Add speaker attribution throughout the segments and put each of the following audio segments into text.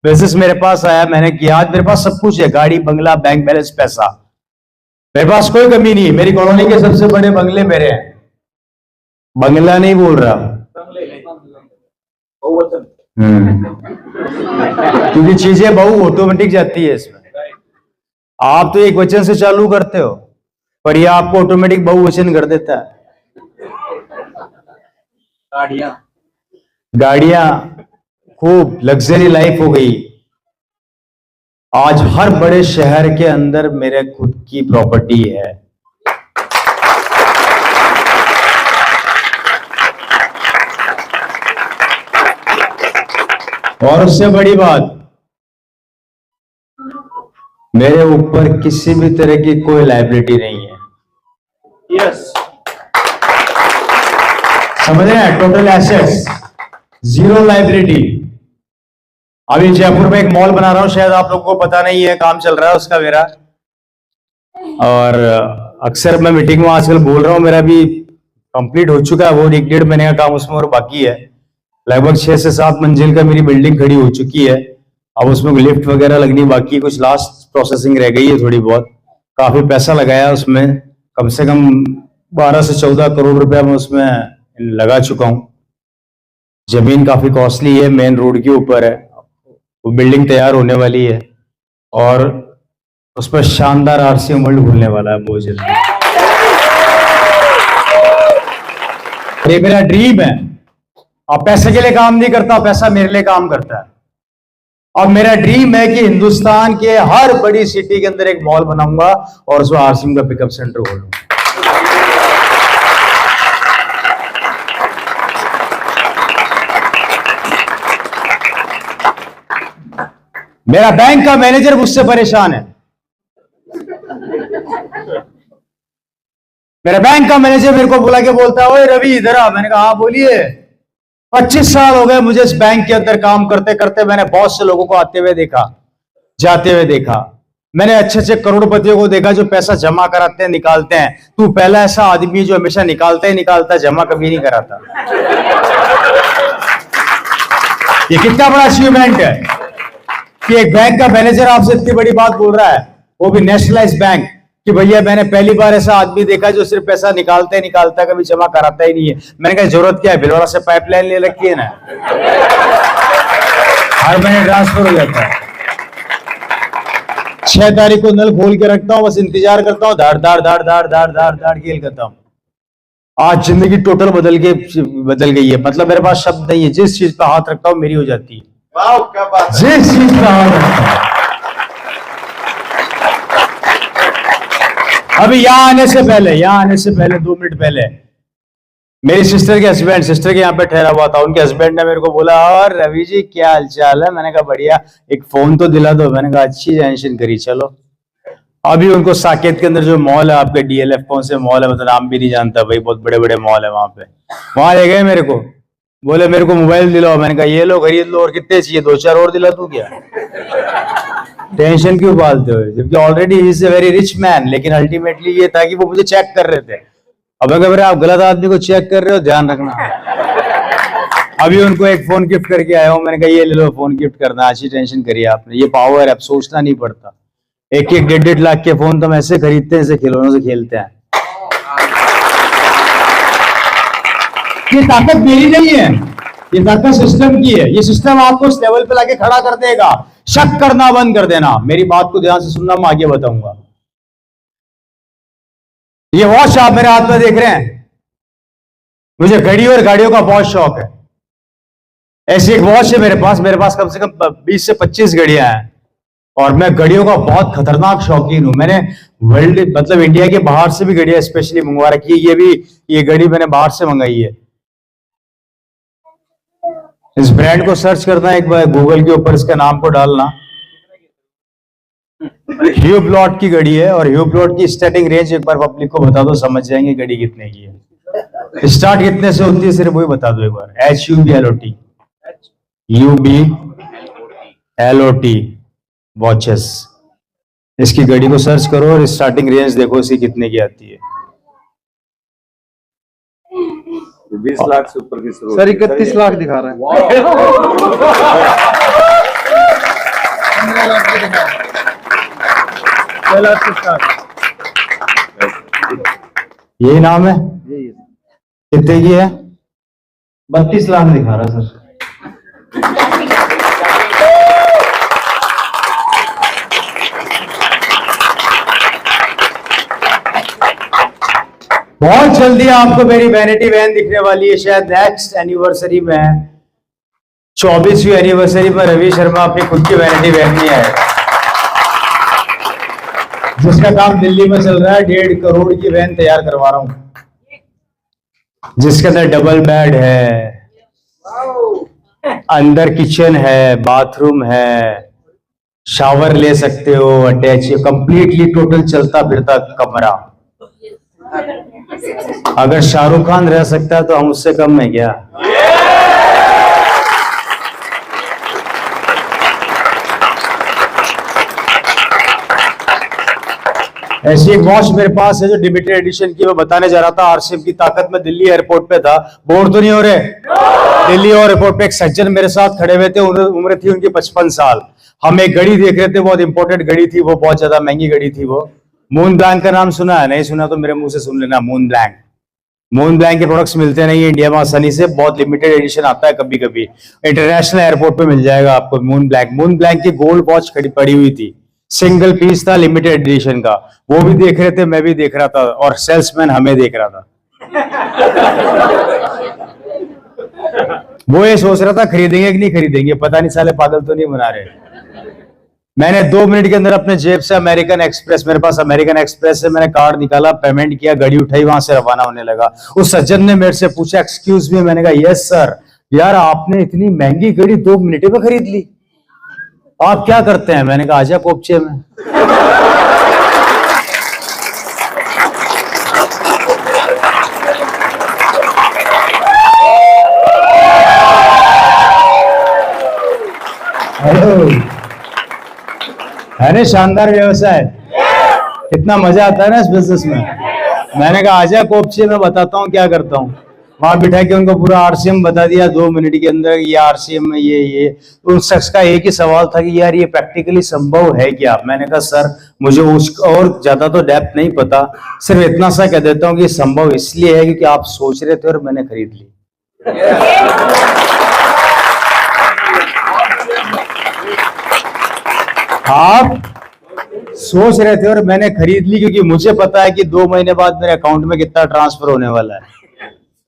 Speaker 1: Business मेरे पास आया, मैंने किया। आज मेरे पास सब कुछ है, गाड़ी, बंगला, बैंक बैलेंस, पैसा। मेरे पास कोई कमी नहीं है। मेरी कॉलोनी के सबसे बड़े बंगले मेरे हैं। बंगला नहीं बोल रहा, क्योंकि चीजें बहु ऑटोमेटिक जाती है इसमें। आप तो एक वचन से चालू करते हो, पर ये आपको ऑटोमेटिक बहुवचन कर देता है। गाड़ियां खूब लग्जरी लाइफ हो गई। आज हर बड़े शहर के अंदर मेरे खुद की प्रॉपर्टी है। और उससे बड़ी बात, मेरे ऊपर किसी भी तरह की कोई लायबिलिटी नहीं है। यस, समझ रहे हैं? Total assets, zero liability. अभी जयपुर में एक मॉल बना रहा हूं, शायद आप लोगों को पता नहीं है, काम चल रहा है उसका मेरा। और अक्सर मैं मीटिंग में आजकल बोल रहा हूं, मेरा भी कंप्लीट हो चुका है, वो 1-1.5 महीने का काम उसमें और बाकी है। लगभग 6 से 7 मंजिल का मेरी बिल्डिंग खड़ी हो चुकी है। अब उसमें लिफ्ट वगैरह लगनी बाकी, कुछ लास्ट प्रोसेसिंग रह गई है थोड़ी बहुत। काफी पैसा लगाया उसमें, कम से कम 12 से 14 करोड़ रुपया मैं उसमें लगा चुका हूं। जमीन काफी कॉस्टली है, मेन रोड के ऊपर है। वो बिल्डिंग तैयार होने वाली है और उस पर शानदार आरसीएम वर्ल्ड खुलने वाला है बहुत जल्दी। ये मेरा ड्रीम है। अब पैसे के लिए काम नहीं करता, पैसा मेरे लिए काम करता है। अब मेरा ड्रीम है कि हिंदुस्तान के हर बड़ी सिटी के अंदर एक मॉल बनाऊंगा और उसमें आरसीएम का पिकअप सेंटर खोलूंगा। मेरा बैंक का मैनेजर मुझसे परेशान है। मेरा बैंक का मैनेजर मेरे को बुला के बोलता है, ओए रवि इधर आ। मैंने कहा हाँ बोलिए। 25 साल हो गए मुझे इस बैंक के अंदर काम करते करते। मैंने बहुत से लोगों को आते हुए देखा, जाते हुए देखा। मैंने अच्छे अच्छे करोड़पतियों को देखा जो पैसा जमा कराते हैं, निकालते हैं। तू पहला ऐसा आदमी जो हमेशा निकालता ही निकालता, जमा कभी नहीं कराता। ये कितना बड़ा अचीवमेंट है कि एक बैंक का मैनेजर आपसे इतनी बड़ी बात बोल रहा है, वो भी नेशनलाइज्ड बैंक, कि भैया मैंने पहली बार ऐसा आदमी देखा जो सिर्फ पैसा निकालता ही निकालता, कभी जमा कराता ही नहीं है। मैंने कहा जरूरत क्या है, भिलवाड़ा से पाइपलाइन ले रखी है ना, हर महीने ट्रांसफर हो जाता है। 6 तारीख को नल खोल के रखता हूं, बस इंतजार करता हूं, धाड़ धाड़ धाड़ धाड़ धाड़ धाड़ धाड़ खेल करता हूं। आज जिंदगी टोटल बदल गई है। मतलब मेरे पास शब्द नहीं है, जिस चीज पे हाथ रखता हूं मेरी हो जाती है। वाह क्या बात है। जिस चीज पे हाथ रखता हूं। अभी यहां आने से पहले 2 मिनट पहले मेरी सिस्टर के यहाँ पे ठहरा हुआ था। उनके हस्बैंड ने मेरे को बोला, और रवि जी क्या हालचाल है? मैंने कहा बढ़िया, एक फोन तो दिला दो। मैंने कहा अच्छी टेंशन करी, चलो। अभी उनको साकेत के अंदर जो मॉल है आपके, डीएलएफ कौन से मॉल है, मतलब नाम भी नहीं जानता भाई, बहुत बड़े बड़े मॉल है वहां पे। वहां ले गए मेरे को, बोले मेरे को मोबाइल दिलाओ। मैंने कहा ये लो खरीद लो, और कितने चाहिए? 2-4 और दिला तू क्या? टेंशन क्यों पालते हो? जबकि already he is a very rich man. लेकिन अल्टीमेटली ये था कि वो मुझे चेक कर रहे थे। अब अगर आप गलत आदमी को चेक कर रहे हो, ध्यान रखना। अभी उनको एक फोन गिफ्ट करके आया हूं। मैंने कहा ये ले लो फोन गिफ्ट करना, अच्छी टेंशन करी आपने। ये पावर है, अब सोचना नहीं पड़ता। 1-1, 1.5 लाख के फोन तो हम ऐसे खरीदते हैं, ऐसे खिलौनों से खेलते हैं। ये ताकत मेरी नहीं है, ये ताकत सिस्टम की है। ये सिस्टम आपको इस लेवल पे लाके खड़ा कर देगा। शक करना बंद कर देना। मेरी बात को ध्यान से सुनना, मैं आगे बताऊंगा। ये वॉच आप मेरे हाथ में देख रहे हैं, मुझे घड़ी और गाड़ियों का बहुत शौक है। ऐसी एक वॉच है मेरे पास कम से कम 20 से 25 घड़ियां हैं। और मैं घड़ियों का बहुत खतरनाक शौकीन हूं। मैंने वर्ल्ड मतलब इंडिया के बाहर से भी घड़ियां स्पेशली मंगवा रखी है। ये घड़ी मैंने बाहर से मंगाई है। इस ब्रांड को सर्च करना एक बार गूगल के ऊपर, इसका नाम को डालना। ह्यूब्लॉट की घड़ी है, और ह्यूब्लॉट की स्टार्टिंग रेंज एक बार पब्लिक को बता दो, समझ जाएंगे घड़ी कितने की है। स्टार्ट कितने से होती है सिर्फ वही बता दो एक बार। HUBLOT watches. इसकी घड़ी को सर्च करो और स्टार्टिंग रेंज देखो इसकी कितने की आती है।
Speaker 2: 20 लाख से ऊपर की शुरू।
Speaker 3: सर 31 लाख दिखा रहा है।
Speaker 1: यही नाम है? कितने की है?
Speaker 3: 32 लाख दिखा रहा सर।
Speaker 1: बहुत जल्दी आपको मेरी वैनिटी वैन दिखने वाली है, शायद नेक्स्ट एनिवर्सरी में, 24वीं एनिवर्सरी में रवि शर्मा अपनी खुद की वैनिटी वैन में आए, जिसका काम दिल्ली में चल रहा है। 1.5 करोड़ की वैन तैयार करवा रहा हूं, जिसके अंदर डबल बेड है, अंदर किचन है, बाथरूम है, शावर ले सकते हो अटैच, कंप्लीटली टोटल चलता फिरता कमरा। अगर शाहरुख खान रह सकता है तो हम उससे कम है क्या? ऐसी एक वॉच मेरे पास है जो लिमिटेड एडिशन की, मैं बताने जा रहा था। आरसीएम की ताकत में दिल्ली एयरपोर्ट पे था, बोर तो नहीं हो रहे? दिल्ली एयरपोर्ट पे एक सज्जन मेरे साथ खड़े हुए थे, उम्र थी उनकी 55 साल। हम एक घड़ी देख रहे थे, बहुत इंपॉर्टेंट घड़ी थी वो, बहुत ज्यादा महंगी घड़ी थी वो। मून ब्लैंक का नाम सुना है? नहीं सुना तो मेरे मुंह से सुन लेना। मून ब्लैंक, मून ब्लैंक के प्रोडक्ट्स मिलते नहीं है इंडिया में आसानी से, बहुत लिमिटेड एडिशन आता है कभी कभी, इंटरनेशनल एयरपोर्ट पे मिल जाएगा आपको मून ब्लैंक। मून ब्लैंक की गोल्ड वॉच पड़ी हुई थी, सिंगल पीस था, लिमिटेड एडिशन का। वो भी देख रहे थे, मैं भी देख रहा था, और सेल्समैन हमें देख रहा था। वो ये सोच रहा था खरीदेंगे कि नहीं खरीदेंगे, पता नहीं साले पागल तो नहीं बना रहे। मैंने 2 मिनट के अंदर अपने जेब से अमेरिकन एक्सप्रेस, मेरे पास अमेरिकन एक्सप्रेस से मैंने कार्ड निकाला, पेमेंट किया, गाड़ी उठाई, वहां से रवाना होने लगा। उस सज्जन ने मेरे से पूछा एक्सक्यूज मी, मैंने कहा यस सर। यार आपने इतनी महंगी गाड़ी 2 मिनट में खरीद ली, आप क्या करते हैं? मैंने कहा आजा कोपचे में। अरे शानदार व्यवसाय, कितना मजा आता है ना इस बिजनेस में। मैंने कहा आजा कोपचे में, बताता हूँ क्या करता हूँ। वहां बिठा के उनको पूरा आरसीएम बता दिया 2 मिनट के अंदर, ये आरसीएम में ये। उस शख्स का एक ही सवाल था कि यार ये प्रैक्टिकली संभव है क्या? मैंने कहा सर मुझे और ज्यादा तो डेप्थ नहीं पता, सिर्फ इतना सा कह देता हूँ कि संभव इसलिए है क्योंकि आप सोच रहे थे और मैंने खरीद ली। आप सोच रहे थे और मैंने खरीद ली क्योंकि मुझे पता है कि 2 महीने बाद मेरे अकाउंट में कितना ट्रांसफर होने वाला है,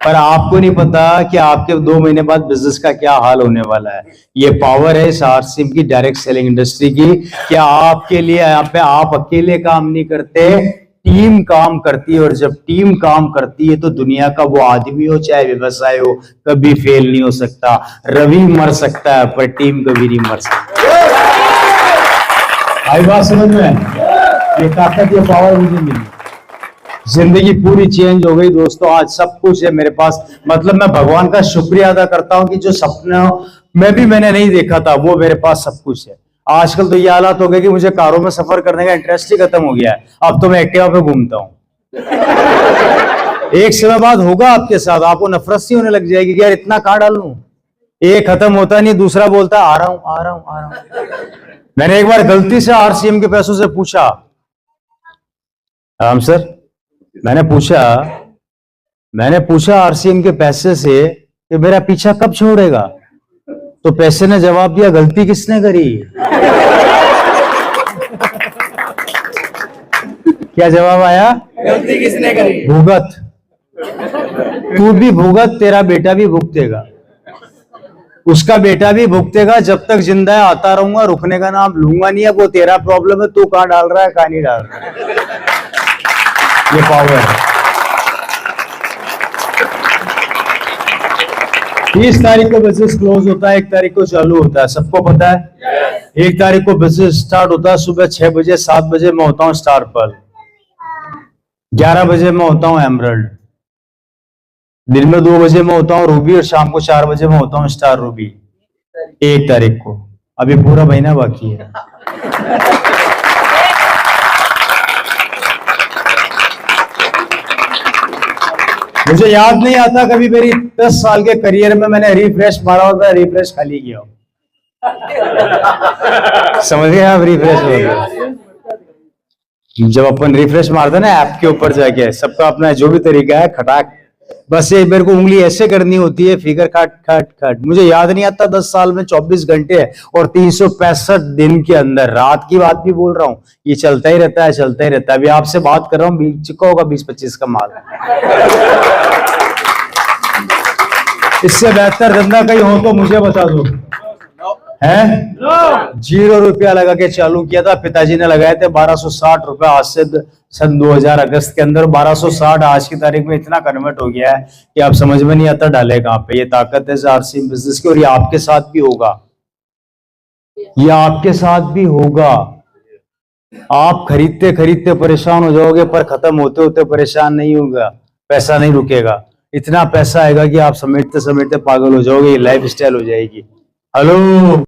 Speaker 1: पर आपको नहीं पता कि आपके 2 महीने बाद बिजनेस का क्या हाल होने वाला है। ये पावर है इस आरसीएम की, डायरेक्ट सेलिंग इंडस्ट्री की। क्या आपके लिए यहाँ पे आप अकेले काम नहीं करते, टीम काम करती है, और जब टीम काम करती है तो दुनिया का वो आदमी हो चाहे व्यवसाय हो, कभी फेल नहीं हो सकता। रवि मर सकता है पर टीम कभी नहीं मर सकती। आई बात समझ में? ये ताकत, ये पावर मुझे मिली, जिंदगी पूरी चेंज हो गई दोस्तों। आज सब कुछ है मेरे पास, मतलब मैं भगवान का शुक्रिया अदा करता हूं कि जो सपना में भी मैंने नहीं देखा था वो मेरे पास सब कुछ है। आजकल तो ये हालात हो गए कि मुझे कारों में सफर करने का इंटरेस्ट ही खत्म हो गया है, अब तो मैं एक्टिवा पे घूमता हूँ। एक समय बाद होगा आपके साथ, आपको नफरत सी होने लग जाएगी कि यार इतना कहां डाल लूं। एक खत्म होता नहीं, दूसरा बोलता आ रहा हूं आ रहा हूं आ रहा हूं। मैंने एक बार गलती से आरसीएम के पैसों से पूछा, राम सर, मैंने पूछा आरसीएम के पैसे से कि मेरा पीछा कब छोड़ेगा, तो पैसे ने जवाब दिया गलती किसने करी? क्या जवाब आया?
Speaker 3: गलती किसने करी?
Speaker 1: भुगत, तू भी भुगत, तेरा बेटा भी भुगतेगा, उसका बेटा भी भुगतेगा। जब तक जिंदा है आता रहूंगा, रुकने का नाम लूंगा नहीं है। वो तेरा प्रॉब्लम है, तू कहां डाल रहा है कहां नहीं डाल रहा है। ये पावर है। 30 तारीख को बिजनेस क्लोज होता है, 1 तारीख को चालू होता है, सबको पता है। 1 तारीख को बिजनेस स्टार्ट होता है, सुबह 6 बजे, 7 बजे मैं होता हूँ स्टार पर्ल, 11 बजे मैं होता हूँ एमरल्ड, दिन में 2 बजे मैं होता हूँ रूबी, और शाम को 4 बजे मैं होता हूँ स्टार रूबी। 1 तारीख को, अभी पूरा महीना बाकी है। मुझे याद नहीं आता कभी मेरी 10 साल के करियर में मैंने रिफ्रेश मारा होता, रिफ्रेश खाली किया हो। समझ गए आप? रिफ्रेश हो गए। जब अपन रिफ्रेश मारते हैं ना ऐप के ऊपर जाके, सबका अपना जो भी तरीका है, खटाक बस ये मेरे को उंगली ऐसे करनी होती है, फिगर खट खट खट। मुझे याद नहीं आता 10 साल में 24 घंटे है और 365 दिन के अंदर, रात की बात भी बोल रहा हूँ, ये चलता ही रहता है, चलता ही रहता है। अभी आपसे बात कर रहा हूँ, चुका होगा 20-25 का माल। इससे बेहतर धंधा कहीं हो तो मुझे बता दो। है 0 रुपया लगा के चालू किया था, पिताजी ने लगाए थे 1260 रुपए आज से सन 2000 अगस्त के अंदर। 1260 आज की तारीख में इतना कन्वर्ट हो गया है कि आप समझ में नहीं आता डाले कहां पे। ये ताकत है आरसी बिजनेस की, और ये आपके साथ भी होगा, ये आपके साथ भी होगा। आप खरीदते खरीदते परेशान हो जाओगे, पर खत्म होते होते परेशान नहीं होगा, पैसा नहीं रुकेगा। इतना पैसा आएगा कि आप समेटते समेटते पागल हो जाओगे, ये लाइफ स्टाइल हो जाएगी। हेलो।